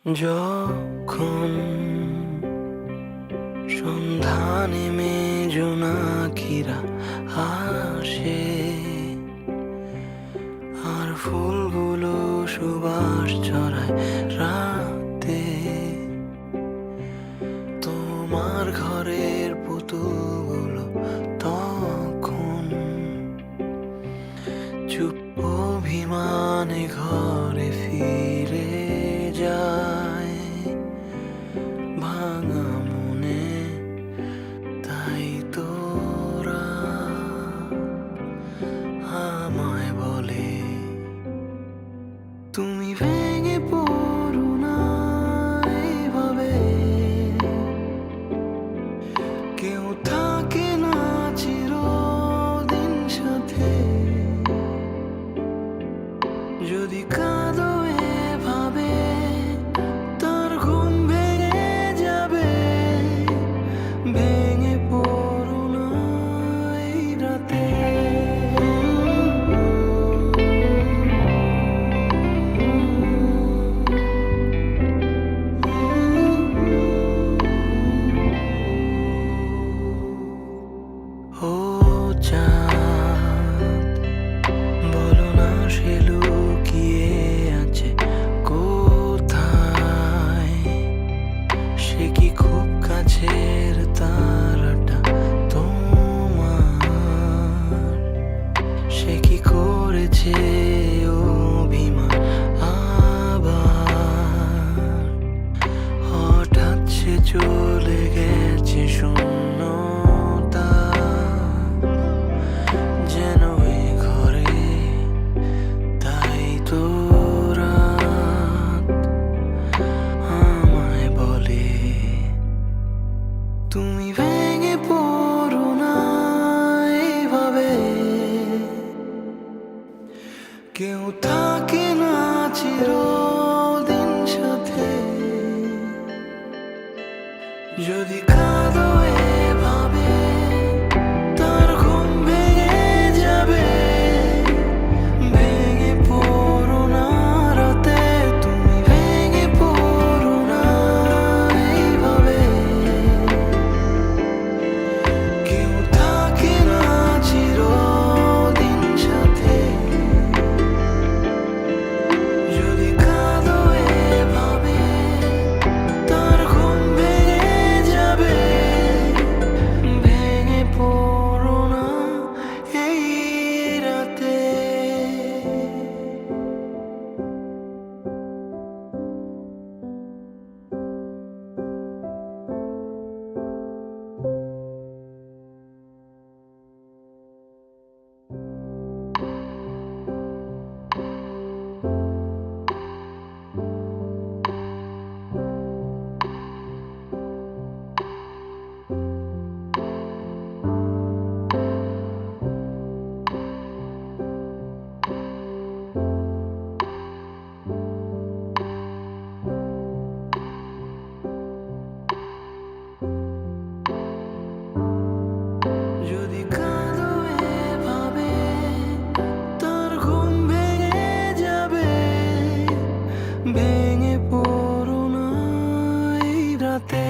যখন সন্ধ্যা নেমে জোনাকিরা আসে আর ফুলগুলো সুবাস ছড়ায় রাতে, তোমার ঘরের পুতুলগুলো তখন চুপ অভিমানে ঘরে ফিরে যায় ভাঙা মনে। তাই তোরা আমায় বলে তুমি ভেঙে পড়ো না এইভাবে, কেউ থাকে না চিরদিন সাথে। যদি কাঁদো এভাবে তার ঘুম ভেঙে যাবে, ভেঙে পড়ো না এই রাতে। ও চাঁদ, বলো না সে লুকিয়ে আছে কোথায়, সে কি খুব কাছের তারাটা তোমার, সে কি করেছে অভিমান আবার, হঠাৎ সে চলে গেছে শূন্যতা, যেন এই ঘরে। তাই তোরা আমায় বলে তুমি ভেঙে পড়ো না এইভাবে, কেউ থাকে না চিরদিন সাথে। যদি কাঁদো এভাবে তার ঘুম ভেঙে যাবে, ভেঙে পড়ো না রাতে। তুমি ভেঙে পড়ো না এইভাবে, কেউ থাকে না চিরদিন সাথে। যদি কাঁদো এভাবে তার ঘুম ভেঙে যাবে, ভেঙে পড়ো না এই রাতে। যদি কাঁদো এভাবে তার ঘুম ভেঙে যাবে, ভেঙে পড়ো না এই রাতে।